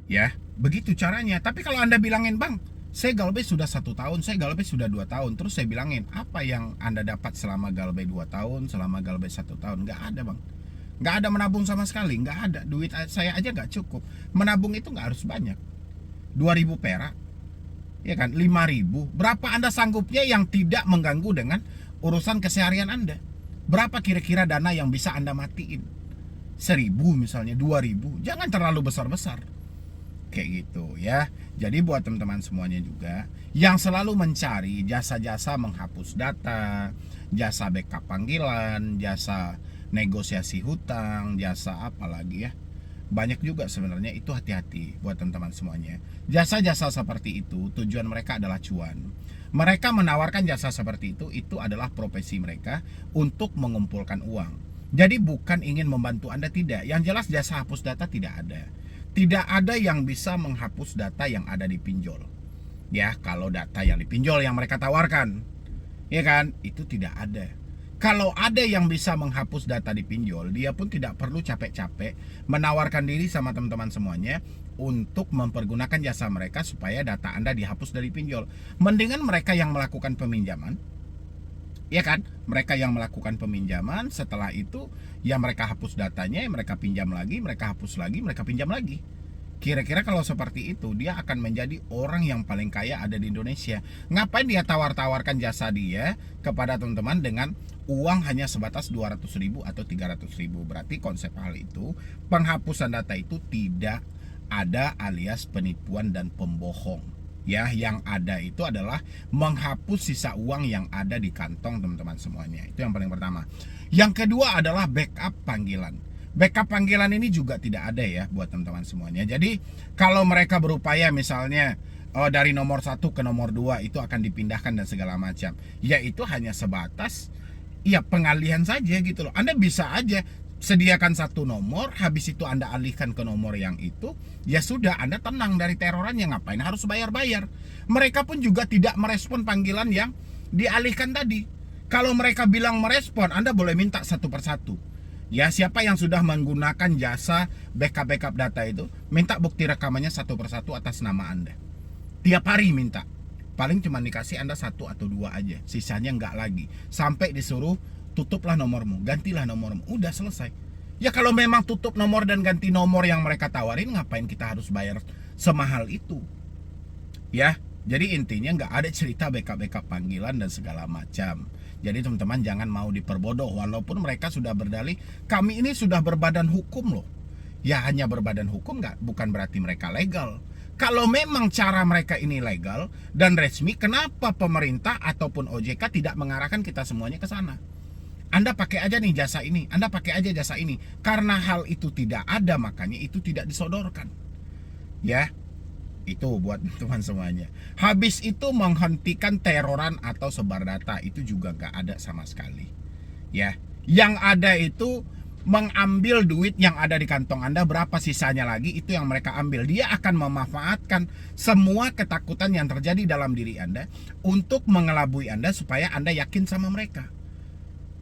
Ya, begitu caranya. Tapi kalau Anda bilangin, Bang, saya galbay sudah 1 tahun, saya galbay sudah 2 tahun. Terus saya bilangin, apa yang Anda dapat selama galbay 2 tahun, selama galbay 1 tahun? Nggak ada, Bang. Nggak ada menabung sama sekali, nggak ada. Duit saya aja nggak cukup. Menabung itu nggak harus banyak. 2.000 perak, ya kan? 5.000. Berapa Anda sanggupnya yang tidak mengganggu dengan urusan keseharian Anda? Berapa kira-kira dana yang bisa Anda matiin? 1.000 misalnya, 2.000. Jangan terlalu besar-besar. Kayak gitu ya. Jadi buat teman-teman semuanya juga yang selalu mencari jasa-jasa menghapus data, jasa backup panggilan, jasa negosiasi hutang, jasa apa lagi ya, banyak juga sebenarnya, itu hati-hati buat teman-teman semuanya. Jasa-jasa seperti itu tujuan mereka adalah cuan. Mereka menawarkan jasa seperti itu adalah profesi mereka untuk mengumpulkan uang. Jadi bukan ingin membantu Anda, tidak. Yang jelas jasa hapus data tidak ada. Tidak ada yang bisa menghapus data yang ada di pinjol. Ya, kalau data yang dipinjol yang mereka tawarkan, ya kan, itu tidak ada. Kalau ada yang bisa menghapus data di pinjol, dia pun tidak perlu capek-capek menawarkan diri sama teman-teman semuanya untuk mempergunakan jasa mereka supaya data Anda dihapus dari pinjol. Mendingan mereka yang melakukan peminjaman, ya kan, mereka yang melakukan peminjaman, setelah itu ya mereka hapus datanya, mereka pinjam lagi, mereka hapus lagi, mereka pinjam lagi. Kira-kira kalau seperti itu, dia akan menjadi orang yang paling kaya ada di Indonesia. Ngapain dia tawar-tawarkan jasa dia kepada teman-teman dengan uang hanya sebatas 200.000 atau 300.000? Berarti konsep hal itu, penghapusan data itu tidak ada alias penipuan dan pembohong. Ya, yang ada itu adalah menghapus sisa uang yang ada di kantong teman-teman semuanya. Itu yang paling pertama. Yang kedua adalah backup panggilan. Backup panggilan ini juga tidak ada ya buat teman-teman semuanya. Jadi kalau mereka berupaya misalnya dari nomor 1 ke nomor 2 itu akan dipindahkan dan segala macam, ya itu hanya sebatas ya pengalihan saja gitu loh. Anda bisa aja sediakan satu nomor, habis itu Anda alihkan ke nomor yang itu, ya sudah, Anda tenang dari terorannya. Ngapain harus bayar-bayar? Mereka pun juga tidak merespon panggilan yang dialihkan tadi. Kalau mereka bilang merespon, Anda boleh minta satu persatu. Ya, siapa yang sudah menggunakan jasa backup data itu, minta bukti rekamannya satu persatu atas nama Anda. Tiap hari minta. Paling cuma dikasih Anda 1 atau 2 aja, sisanya nggak lagi. Sampai disuruh tutuplah nomormu, gantilah nomormu, udah selesai. Ya kalau memang tutup nomor dan ganti nomor yang mereka tawarin, ngapain kita harus bayar semahal itu? Ya, jadi intinya nggak ada cerita backup panggilan dan segala macam. Jadi teman-teman jangan mau diperbodoh, walaupun mereka sudah berdalih kami ini sudah berbadan hukum loh. Ya hanya berbadan hukum bukan berarti mereka legal. Kalau memang cara mereka ini legal dan resmi, kenapa pemerintah ataupun OJK tidak mengarahkan kita semuanya ke sana? Anda pakai aja nih jasa ini, Anda pakai aja jasa ini. Karena hal itu tidak ada, makanya itu tidak disodorkan. Ya, itu buat teman semuanya. Habis itu menghentikan teroran atau sebar data, itu juga gak ada sama sekali. Ya, yang ada itu mengambil duit yang ada di kantong Anda, berapa sisanya lagi itu yang mereka ambil. Dia akan memanfaatkan semua ketakutan yang terjadi dalam diri Anda untuk mengelabui Anda supaya Anda yakin sama mereka.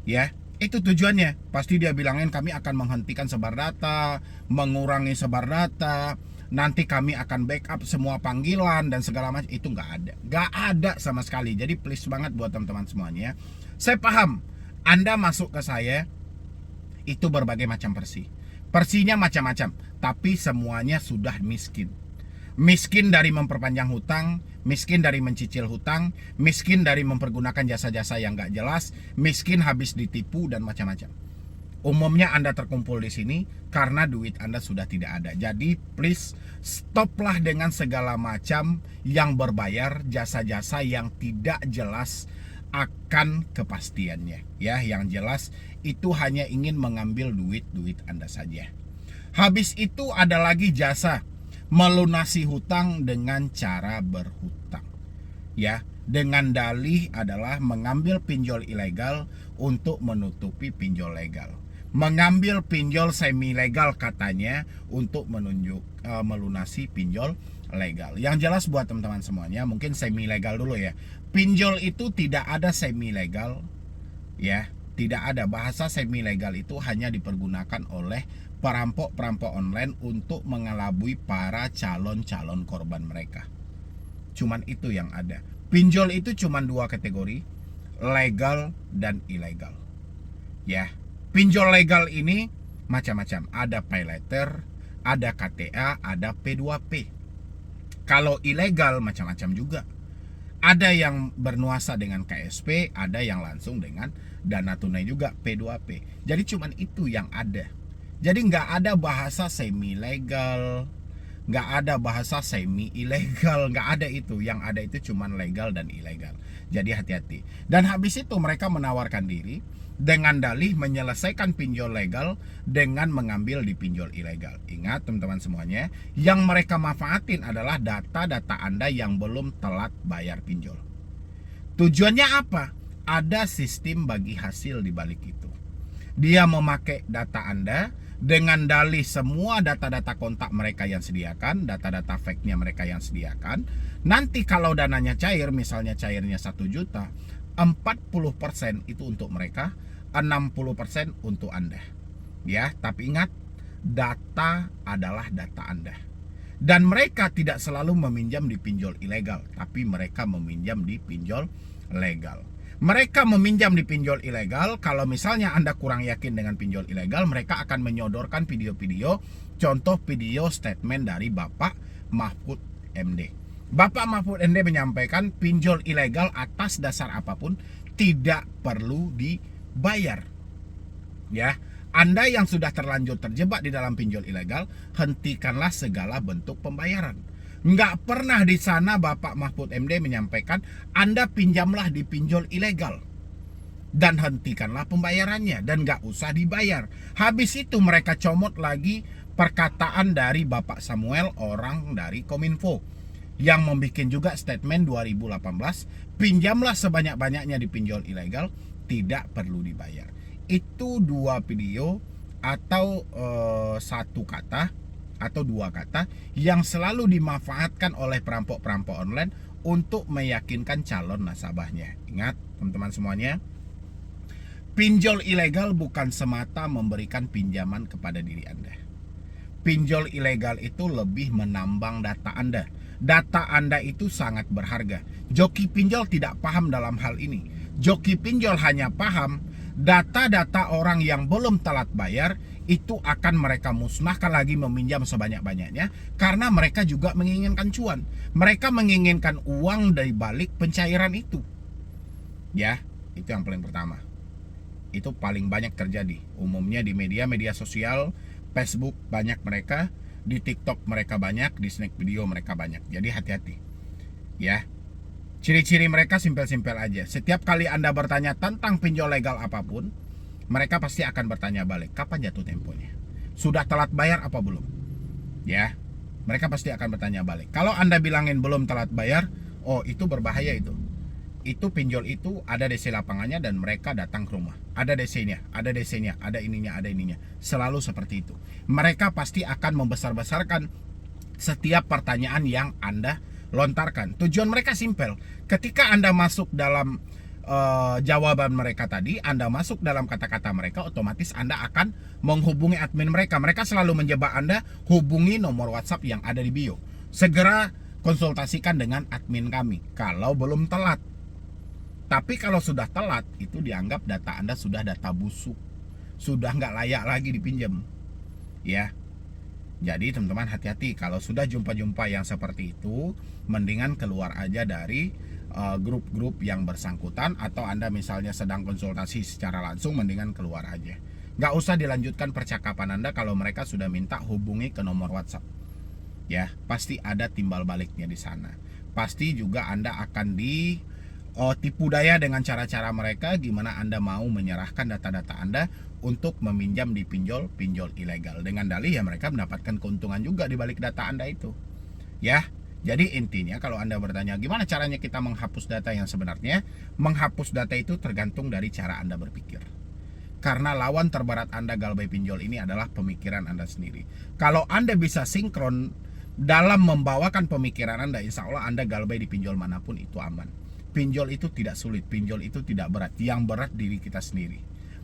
Ya, itu tujuannya. Pasti dia bilangin kami akan menghentikan sebar data, mengurangi sebar data, nanti kami akan backup semua panggilan dan segala macam. Itu nggak ada sama sekali. Jadi please banget buat teman-teman semuanya. Saya paham Anda masuk ke saya itu berbagai macam persinya macam-macam, tapi semuanya sudah miskin. Miskin dari memperpanjang hutang, miskin dari mencicil hutang, miskin dari mempergunakan jasa-jasa yang gak jelas, miskin habis ditipu dan macam-macam. Umumnya Anda terkumpul di sini karena duit Anda sudah tidak ada. Jadi please stoplah dengan segala macam yang berbayar, jasa-jasa yang tidak jelas akan kepastiannya. Ya, yang jelas itu hanya ingin mengambil duit Anda saja. Habis itu ada lagi jasa melunasi hutang dengan cara berhutang. Ya, dengan dalih adalah mengambil pinjol ilegal untuk menutupi pinjol legal. Mengambil pinjol semi legal katanya untuk melunasi pinjol legal. Yang jelas buat teman-teman semuanya, mungkin semi legal dulu ya. Pinjol itu tidak ada semi legal. Ya, tidak ada. Bahasa semi legal itu hanya dipergunakan oleh perampok-perampok online untuk mengelabui para calon-calon korban mereka. Cuman itu yang ada. Pinjol itu cuman dua kategori, legal dan ilegal. Ya, pinjol legal ini macam-macam. Ada pay later, ada KTA, ada P2P. Kalau ilegal macam-macam juga. Ada yang bernuansa dengan KSP, ada yang langsung dengan dana tunai juga P2P. Jadi cuman itu yang ada. Jadi nggak ada bahasa semi legal, nggak ada bahasa semi ilegal, nggak ada itu. Yang ada itu cuman legal dan ilegal. Jadi hati-hati. Dan habis itu mereka menawarkan diri dengan dalih menyelesaikan pinjol legal dengan mengambil di pinjol ilegal. Ingat teman-teman semuanya, yang mereka manfaatin adalah data-data Anda yang belum telat bayar pinjol. Tujuannya apa? Ada sistem bagi hasil di balik itu. Dia memakai data Anda dengan dalih semua data-data kontak mereka yang sediakan, data-data fake-nya mereka yang sediakan. Nanti kalau dananya cair, misalnya cairnya 1 juta, 40% itu untuk mereka, 60% untuk Anda. Ya, tapi ingat, data adalah data Anda. Dan mereka tidak selalu meminjam di pinjol ilegal, tapi mereka meminjam di pinjol legal. Mereka meminjam di pinjol ilegal. Kalau misalnya Anda kurang yakin dengan pinjol ilegal, mereka akan menyodorkan video-video, contoh video statement dari Bapak Mahfud MD. Bapak Mahfud MD menyampaikan pinjol ilegal atas dasar apapun tidak perlu dibayar. Ya, Anda yang sudah terlanjur terjebak di dalam pinjol ilegal, hentikanlah segala bentuk pembayaran. Nggak pernah di sana Bapak Mahfud MD menyampaikan Anda pinjamlah di pinjol ilegal dan hentikanlah pembayarannya dan nggak usah dibayar. Habis itu mereka comot lagi perkataan dari Bapak Samuel, orang dari Kominfo, yang membuat juga statement 2018, pinjamlah sebanyak-banyaknya di pinjol ilegal, tidak perlu dibayar. Itu dua video atau satu kata atau dua kata yang selalu dimanfaatkan oleh perampok-perampok online untuk meyakinkan calon nasabahnya. Ingat teman-teman semuanya, pinjol ilegal bukan semata memberikan pinjaman kepada diri Anda. Pinjol ilegal itu lebih menambang data Anda. Data Anda itu sangat berharga. Joki pinjol tidak paham dalam hal ini. Joki pinjol hanya paham data-data orang yang belum telat bayar itu akan mereka musnahkan lagi meminjam sebanyak-banyaknya karena mereka juga menginginkan cuan. Mereka menginginkan uang dari balik pencairan itu. Ya, itu yang paling pertama. Itu paling banyak terjadi. Umumnya di media sosial, Facebook banyak mereka, di TikTok mereka banyak, di snack video mereka banyak. Jadi hati-hati. Ya. Ciri-ciri mereka simpel-simpel aja. Setiap kali Anda bertanya tentang pinjol legal apapun, mereka pasti akan bertanya balik, kapan jatuh temponya? Sudah telat bayar apa belum? Ya, mereka pasti akan bertanya balik. Kalau Anda bilangin belum telat bayar, oh itu berbahaya itu. Itu pinjol itu ada DC lapangannya dan mereka datang ke rumah. Ada DC-nya, ada DC-nya, ada ininya, ada ininya. Selalu seperti itu. Mereka pasti akan membesar-besarkan setiap pertanyaan yang Anda lontarkan. Tujuan mereka simpel. Ketika Anda masuk dalam jawaban mereka tadi, Anda masuk dalam kata-kata mereka, otomatis Anda akan menghubungi admin mereka. Mereka selalu menjebak Anda, hubungi nomor WhatsApp yang ada di bio. Segera konsultasikan dengan admin kami kalau belum telat. Tapi kalau sudah telat, itu dianggap data Anda sudah data busuk, sudah nggak layak lagi dipinjam. Ya, jadi teman-teman hati-hati. Kalau sudah jumpa-jumpa yang seperti itu, mendingan keluar aja dari grup-grup yang bersangkutan. Atau Anda misalnya sedang konsultasi secara langsung, mendingan keluar aja. Nggak usah dilanjutkan percakapan Anda kalau mereka sudah minta hubungi ke nomor WhatsApp. Ya, pasti ada timbal baliknya di sana. Pasti juga Anda akan tipu daya dengan cara-cara mereka, gimana Anda mau menyerahkan data-data Anda untuk meminjam di pinjol ilegal. Dengan dalih ya mereka mendapatkan keuntungan juga di balik data Anda itu. Ya, jadi intinya kalau Anda bertanya gimana caranya kita menghapus data yang sebenarnya, menghapus data itu tergantung dari cara Anda berpikir. Karena lawan terberat Anda galbay pinjol ini adalah pemikiran Anda sendiri. Kalau Anda bisa sinkron dalam membawakan pemikiran Anda, insya Allah Anda galbay di pinjol manapun itu aman. Pinjol itu tidak sulit, pinjol itu tidak berat. Yang berat diri kita sendiri.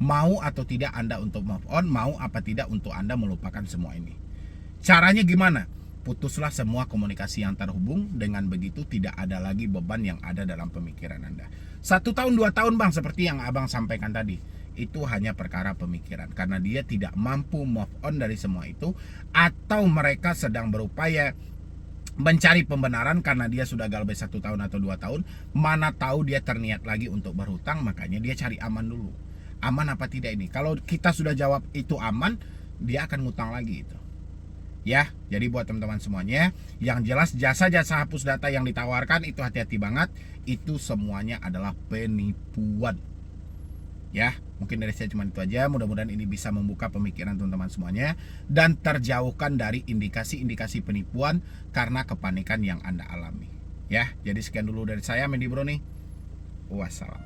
Mau atau tidak Anda untuk move on, mau apa tidak untuk Anda melupakan semua ini. Caranya gimana? Putuslah semua komunikasi yang terhubung. Dengan begitu tidak ada lagi beban yang ada dalam pemikiran Anda. 1 tahun 2 tahun bang, seperti yang abang sampaikan tadi, itu hanya perkara pemikiran. Karena dia tidak mampu move on dari semua itu, atau mereka sedang berupaya mencari pembenaran karena dia sudah galbay 1 tahun atau 2 tahun. Mana tahu dia terniat lagi untuk berhutang, makanya dia cari aman dulu. Aman apa tidak ini? Kalau kita sudah jawab itu aman, dia akan ngutang lagi itu. Ya, jadi buat teman-teman semuanya, yang jelas jasa-jasa hapus data yang ditawarkan itu hati-hati banget. Itu semuanya adalah penipuan. Ya, mungkin dari saya cuma itu aja. Mudah-mudahan ini bisa membuka pemikiran teman-teman semuanya dan terjauhkan dari indikasi-indikasi penipuan karena kepanikan yang Anda alami. Ya, jadi sekian dulu dari saya, Mendy Bro nih. Wassalam.